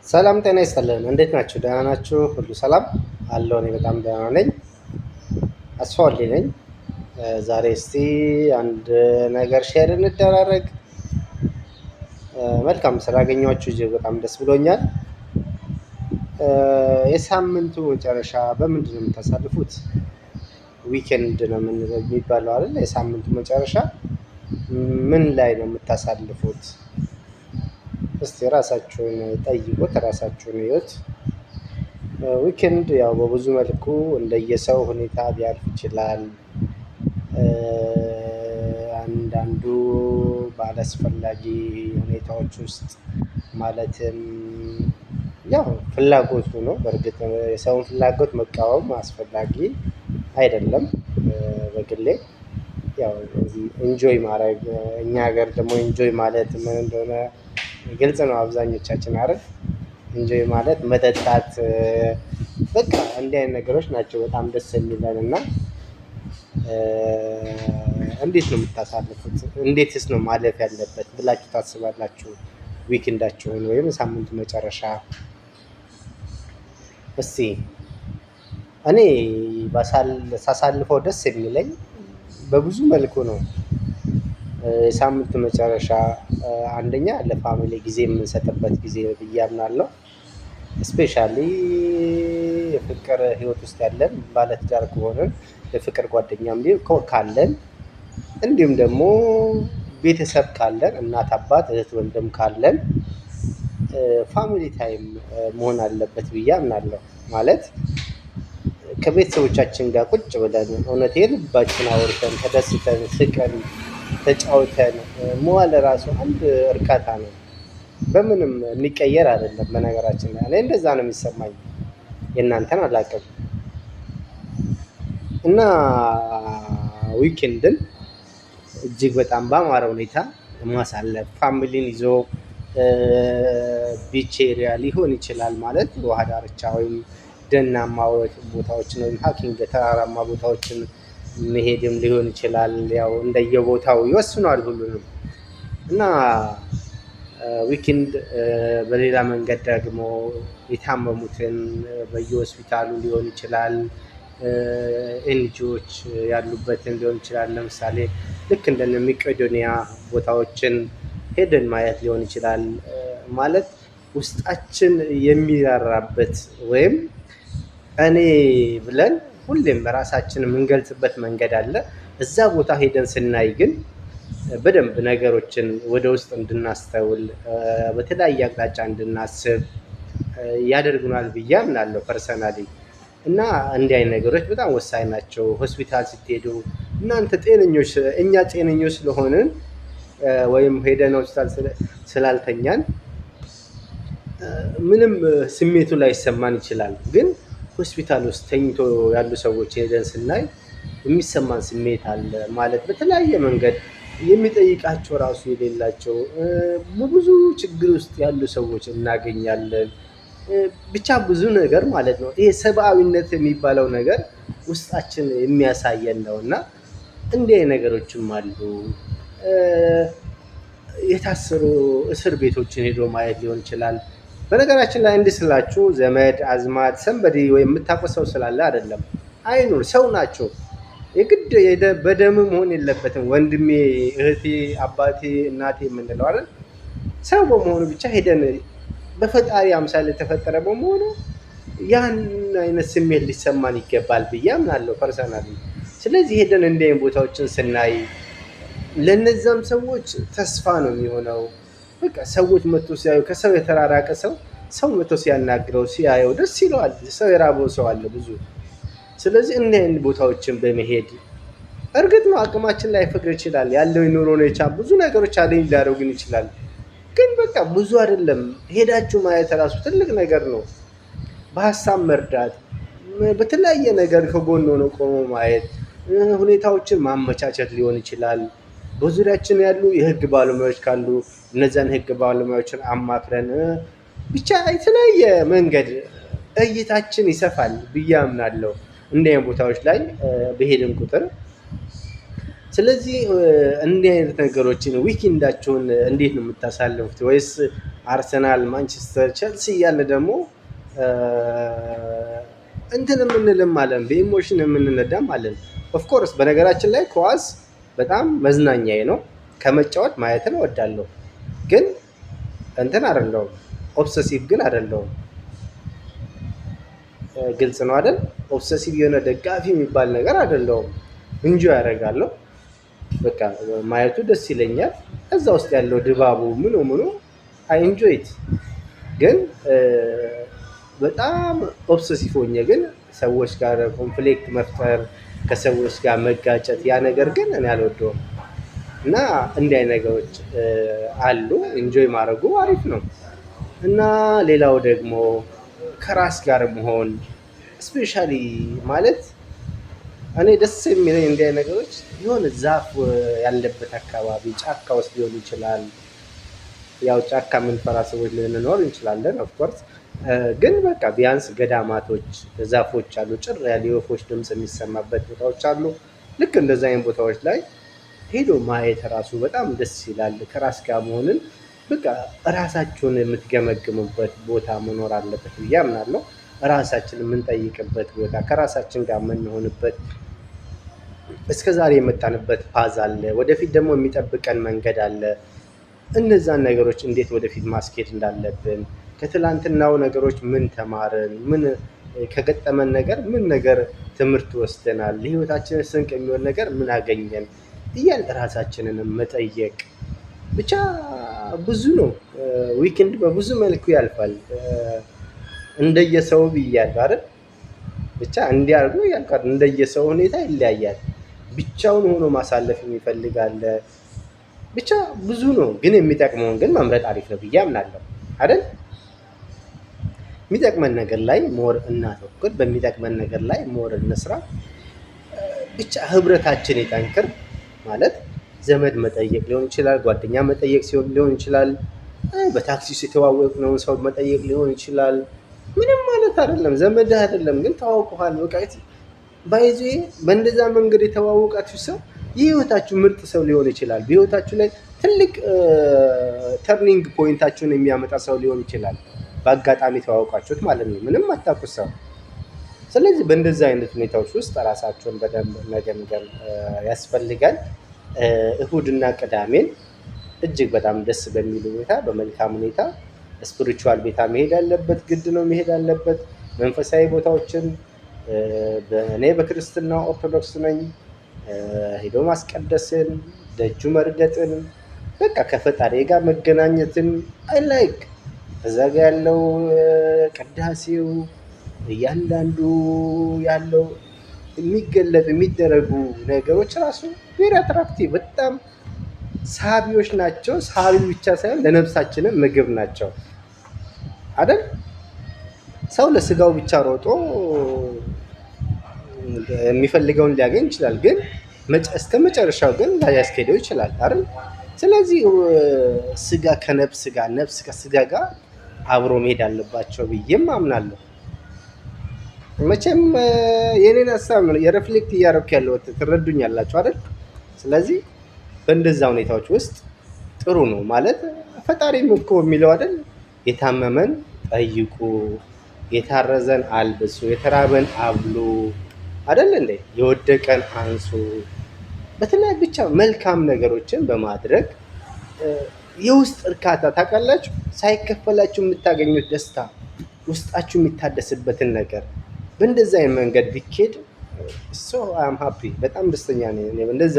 ሰላም ጤና ይስጥልን። እንዴት ናችሁ? ደህና ናችሁ? ሁሉ ሰላም አለው። እኔ በጣም ደህና ነኝ። አስፋውልኝ ነኝ። ዛሬ እስቲ አንድ ነገር ሼር እንደራረግ። መልካም ስላገኘኋችሁ እጅግ በጣም ደስ ብሎኛል። የሳምንቱ መጨረሻ በምንድን ነው የምታሳልፉት? ዊኬንድ ነው የሚባለው አይደል? የሳምንቱ መጨረሻ ምን ላይ ነው የምታሳልፉት? እስቲ ራሳችሁን ጠይቁት፣ ራሳችሁን እዩት። ዊኬንድ ያው በብዙ መልኩ እንደየሰው ሁኔታ ሊያልፍ ይችላል። አንዳንዱ ባላስፈላጊ ሁኔታዎች ውስጥ ማለትም ያው ፍላጎቱ ነው። በእርግጥ የሰውን ፍላጎት መቃወም አስፈላጊ አይደለም። በግሌ ያው ኢንጆይ ማድረግ፣ እኛ ሀገር ደግሞ ኢንጆይ ማለት ምን እንደሆነ ግልጽ ነው። አብዛኞቻችን አይደል? ኢንጆይ ማለት መጠጣት፣ በቃ እንዲህ አይነት ነገሮች ናቸው በጣም ደስ የሚለን እና እንዴት ነው የምታሳልፉት? እንዴትስ ነው ማለፍ ያለበት ብላችሁ ታስባላችሁ? ዊክንዳችሁን ወይም ሳምንቱ መጨረሻ እስቲ እኔ ሳሳልፈው ደስ የሚለኝ በብዙ መልኩ ነው። የሳምንቱ መጨረሻ አንደኛ ለፋሚሊ ጊዜ የምንሰጥበት ጊዜ ብዬ አምናለሁ። ስፔሻሊ የፍቅር ህይወት ውስጥ ያለን ባለትዳር ከሆንን የፍቅር ጓደኛም ካለን እንዲሁም ደግሞ ቤተሰብ ካለን እናት አባት እህት ወንድም ካለን ፋሚሊ ታይም መሆን አለበት ብዬ አምናለሁ። ማለት ከቤተሰቦቻችን ጋር ቁጭ ብለን እውነት የልባችን አውርተን ተደስተን ስቀን ተጫውተን መዋል ራሱ አንድ እርካታ ነው። በምንም የሚቀየር አይደለም። በነገራችን ላይ እኔ እንደዛ ነው የሚሰማኝ፣ የእናንተን አላውቅም። እና ዊኬንድን እጅግ በጣም በአማረ ሁኔታ ማሳለፍ ፋሚሊን ይዞ ቢች ኤሪያ ሊሆን ይችላል፣ ማለት ውሃ ዳርቻ ወይም ደናማ ቦታዎችን ወይም ሀኪንግ ተራራማ ቦታዎችን መሄድም ሊሆን ይችላል። ያው እንደየቦታው ይወስኗል ሁሉንም። እና ዊኬንድ በሌላ መንገድ ደግሞ የታመሙትን በየሆስፒታሉ ሊሆን ይችላል፣ ኤንጂኦዎች ያሉበትን ሊሆን ይችላል። ለምሳሌ ልክ እንደነ መቄዶንያ ቦታዎችን ሄደን ማየት ሊሆን ይችላል። ማለት ውስጣችን የሚራራበት ወይም እኔ ብለን ሁሌም ራሳችንን የምንገልጽበት መንገድ አለ። እዛ ቦታ ሄደን ስናይ ግን በደንብ ነገሮችን ወደ ውስጥ እንድናስተውል፣ በተለያየ አቅጣጫ እንድናስብ ያደርጉናል ብዬ አምናለሁ ፐርሰናሊ። እና እንዲህ አይነት ነገሮች በጣም ወሳኝ ናቸው። ሆስፒታል ስትሄዱ እናንተ ጤነኞች፣ እኛ ጤነኞች ስለሆንን ወይም ሄደን ሆስፒታል ስላልተኛን ምንም ስሜቱ ላይሰማን ይችላል። ግን ሆስፒታል ውስጥ ተኝቶ ያሉ ሰዎች ሄደን ስናይ የሚሰማን ስሜት አለ። ማለት በተለያየ መንገድ የሚጠይቃቸው ራሱ የሌላቸው በብዙ ችግር ውስጥ ያሉ ሰዎች እናገኛለን። ብቻ ብዙ ነገር ማለት ነው። ይሄ ሰብአዊነት የሚባለው ነገር ውስጣችን የሚያሳየን ነው። እና እንዲህ ነገሮችም አሉ። የታሰሩ እስር ቤቶችን ሄዶ ማየት ሊሆን ይችላል። በነገራችን ላይ እንዲህ ስላችሁ ዘመድ አዝማድ ሰንበዲ ወይም የምታውቀው ሰው ስላለ አይደለም። አይኑር ሰው ናቸው። የግድ በደም መሆን የለበትም። ወንድሜ፣ እህቴ፣ አባቴ፣ እናቴ የምንለው አይደል? ሰው በመሆኑ ብቻ ሄደን በፈጣሪ አምሳል የተፈጠረ በመሆኑ ያን አይነት ስሜት ሊሰማን ይገባል ብዬ አምናለሁ ፐርሰናሊ። ስለዚህ ሄደን እንዲህ አይነት ቦታዎችን ስናይ ለነዛም ሰዎች ተስፋ ነው የሚሆነው። በቃ ሰዎች መጥቶ ሲያዩ፣ ከሰው የተራራቀ ሰው መጥቶ ሲያናግረው ሲያየው ደስ ይለዋል። ሰው የራበው ሰው አለ ብዙ። ስለዚህ እንዲህ አይነት ቦታዎችን በመሄድ እርግጥ ነው አቅማችን ላይ ፈቅድ ይችላል፣ ያለው የኑሮ ሁኔታ ብዙ ነገሮች አለኝ ሊያደርጉን ይችላል። ግን በቃ ብዙ አይደለም፣ ሄዳችሁ ማየት ራሱ ትልቅ ነገር ነው። በሀሳብ መርዳት፣ በተለያየ ነገር ከጎን ሆኖ ቆሞ ማየት፣ ሁኔታዎችን ማመቻቸት ሊሆን ይችላል። በዙሪያችን ያሉ የህግ ባለሙያዎች ካሉ እነዚያን ህግ ባለሙያዎችን አማክረን ብቻ የተለያየ መንገድ እይታችን ይሰፋል ብዬ አምናለሁ። እንዲህ አይነት ቦታዎች ላይ በሄድን ቁጥር ስለዚህ እንዲህ አይነት ነገሮችን ዊኬንዳችሁን እንዴት ነው የምታሳልፉት? ወይስ አርሰናል፣ ማንቸስተር፣ ቸልሲ እያለ ደግሞ እንትን የምንልም አለን፣ በኢሞሽን የምንነዳም አለን። ኦፍኮርስ በነገራችን ላይ ኳስ በጣም መዝናኛዬ ነው። ከመጫወት ማየትን እወዳለሁ፣ ግን እንትን አይደለሁም፣ ኦብሰሲቭ ግን አይደለሁም። ግልጽ ነው አይደል? ኦብሰሲቭ የሆነ ደጋፊ የሚባል ነገር አይደለሁም። እንጆ ያደርጋለሁ፣ በቃ ማየቱ ደስ ይለኛል። እዛ ውስጥ ያለው ድባቡ ምኑ አይ ኢንጆይት። ግን በጣም ኦብሰሲቭ ሆኜ ግን ሰዎች ጋር ኮንፍሊክት መፍጠር፣ ከሰዎች ጋር መጋጨት፣ ያ ነገር ግን እኔ አልወደውም። እና እንዲህ አይነት ነገሮች አሉ። ኢንጆይ ማድረጉ አሪፍ ነው። እና ሌላው ደግሞ ከራስ ጋር መሆን ስፔሻሊ ማለት እኔ ደስ የሚለኝ እንዲህ አይነት ነገሮች የሆነ ዛፍ ያለበት አካባቢ ጫካ ውስጥ ሊሆን ይችላል። ያው ጫካ የምንፈራ ሰዎች ልንኖር እንችላለን ኦፍኮርስ። ግን በቃ ቢያንስ ገዳማቶች፣ ዛፎች አሉ፣ ጭር ያለ የወፎች ድምፅ የሚሰማበት ቦታዎች አሉ። ልክ እንደዛ አይነት ቦታዎች ላይ ሄዶ ማየት ራሱ በጣም ደስ ይላል። ከራስ ጋር መሆንን በቃ ራሳችሁን የምትገመግሙበት ቦታ መኖር አለበት ብዬ አምናለሁ። ራሳችን የምንጠይቅበት ቦታ፣ ከራሳችን ጋር የምንሆንበት፣ እስከዛሬ የመጣንበት ፓዝ አለ፣ ወደፊት ደግሞ የሚጠብቀን መንገድ አለ። እነዛን ነገሮች እንዴት ወደፊት ማስኬድ እንዳለብን፣ ከትላንትናው ነገሮች ምን ተማርን፣ ምን ከገጠመን ነገር ምን ነገር ትምህርት ወስደናል፣ ለህይወታችን ስንቅ የሚሆን ነገር ምን አገኘን እያል ራሳችንን መጠየቅ ብቻ ብዙ ነው። ዊክንድ በብዙ መልኩ ያልፋል። እንደየሰው ብያለሁ አይደል? ብቻ እንዲያርጉ ያልቃል። እንደየሰው ሁኔታ ይለያያል። ብቻውን ሆኖ ማሳለፍ የሚፈልጋለ ብቻ ብዙ ነው። ግን የሚጠቅመውን ግን መምረጥ አሪፍ ነው ብዬ አምናለሁ አይደል? የሚጠቅመን ነገር ላይ ሞር እናተኩር፣ በሚጠቅመን ነገር ላይ ሞር እንስራ። ብቻ ህብረታችን ይጠንክር። ማለት ዘመድ መጠየቅ ሊሆን ይችላል፣ ጓደኛ መጠየቅ ሲሆን ሊሆን ይችላል፣ በታክሲ ውስጥ የተዋወቅነውን ሰው መጠየቅ ሊሆን ይችላል። ምንም ማለት አይደለም፣ ዘመድ አይደለም ግን ተዋውቀዋል። በቃ ባይዜ በእንደዛ መንገድ የተዋወቃችሁ ሰው የህይወታችሁ ምርጥ ሰው ሊሆን ይችላል። በህይወታችሁ ላይ ትልቅ ተርኒንግ ፖይንታችሁን የሚያመጣ ሰው ሊሆን ይችላል። በአጋጣሚ ተዋውቃችሁት ማለት ነው፣ ምንም አታውቁት ሰው። ስለዚህ በእንደዛ አይነት ሁኔታዎች ውስጥ ራሳቸውን በደንብ መገምገም ያስፈልጋል። እሁድና ቅዳሜን እጅግ በጣም ደስ በሚል ሁኔታ፣ በመልካም ሁኔታ ስፒሪቹዋል ቤታ መሄድ አለበት፣ ግድ ነው መሄድ አለበት። መንፈሳዊ ቦታዎችን እኔ በክርስትና ኦርቶዶክስ ነኝ፣ ሄዶ ማስቀደስን፣ ደጁ መርገጥን፣ በቃ ከፈጣሪ ጋር መገናኘትን አይ ላይክ። እዛ ጋ ያለው ቅዳሴው እያንዳንዱ ያለው የሚገለጡ የሚደረጉ ነገሮች ራሱ ቬሪ አትራክቲቭ፣ በጣም ሳቢዎች ናቸው። ሳቢ ብቻ ሳይሆን ለነፍሳችንም ምግብ ናቸው አይደል? ሰው ለስጋው ብቻ ሮጦ የሚፈልገውን ሊያገኝ ይችላል፣ ግን እስከ መጨረሻው ግን ላያስኬደው ይችላል አይደል? ስለዚህ ስጋ ከነፍስ ጋር፣ ነፍስ ከስጋ ጋር አብሮ መሄድ አለባቸው ብዬም አምናለሁ። መቼም የኔን ሀሳብ ነው የሬፍሌክት እያደረኩ ያለሁት፣ ትረዱኛላችሁ አይደል? ስለዚህ በእንደዛ ሁኔታዎች ውስጥ ጥሩ ነው ማለት ፈጣሪም እኮ የሚለው አይደል? የታመመን ጠይቁ፣ የታረዘን አልብሱ፣ የተራበን አብሉ አይደል እንዴ? የወደቀን አንሱ። በተለይ ብቻ መልካም ነገሮችን በማድረግ የውስጥ እርካታ ታውቃላችሁ፣ ሳይከፈላችሁ የምታገኙት ደስታ፣ ውስጣችሁ የሚታደስበትን ነገር በእንደዛ አይነት መንገድ ቢኬድ ሶ አም ሃፒ፣ በጣም ደስተኛ ነኝ። እንደዛ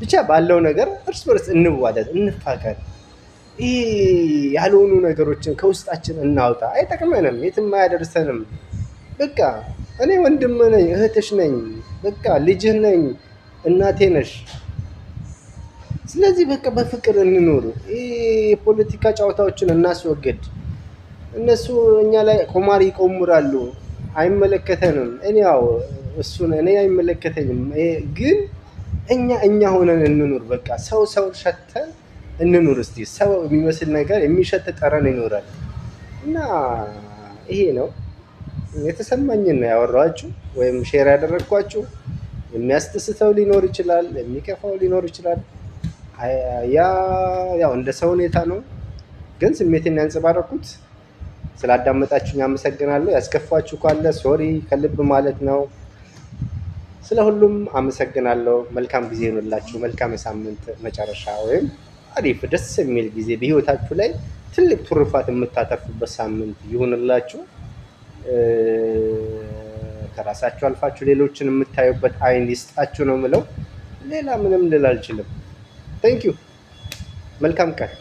ብቻ ባለው ነገር እርስ በርስ እንዋደድ፣ እንፋቀር። ይህ ያልሆኑ ነገሮችን ከውስጣችን እናውጣ። አይጠቅመንም፣ የትም አያደርሰንም። በቃ እኔ ወንድም ነኝ፣ እህትሽ ነኝ፣ በቃ ልጅህ ነኝ፣ እናቴ ነሽ። ስለዚህ በቃ በፍቅር እንኑር። ይህ የፖለቲካ ጨዋታዎችን እናስወግድ። እነሱ እኛ ላይ ቁማር ይቆምራሉ፣ አይመለከተንም። ያው እሱን እኔ አይመለከተኝም፣ ግን እኛ ሆነን እንኑር። በቃ ሰው ሸተን እንኑር። እስቲ ሰው የሚመስል ነገር የሚሸት ጠረን ይኖራል። እና ይሄ ነው የተሰማኝን ነው ያወራኋችሁ ወይም ሼር ያደረግኳችሁ። የሚያስደስተው ሊኖር ይችላል፣ የሚከፋው ሊኖር ይችላል። ያው እንደ ሰው ሁኔታ ነው። ግን ስሜትን ያንጸባረኩት። ስላዳመጣችሁኝ አመሰግናለሁ። ያስከፋችሁ ካለ ሶሪ ከልብ ማለት ነው። ስለ ሁሉም አመሰግናለሁ። መልካም ጊዜ ይሁንላችሁ። መልካም የሳምንት መጨረሻ ወይም አሪፍ ደስ የሚል ጊዜ በህይወታችሁ ላይ ትልቅ ትሩፋት የምታተርፉበት ሳምንት ይሁንላችሁ። ከራሳችሁ አልፋችሁ ሌሎችን የምታዩበት አይን ይስጣችሁ ነው የምለው። ሌላ ምንም ልል አልችልም። ቴንክ ዩ። መልካም ቀን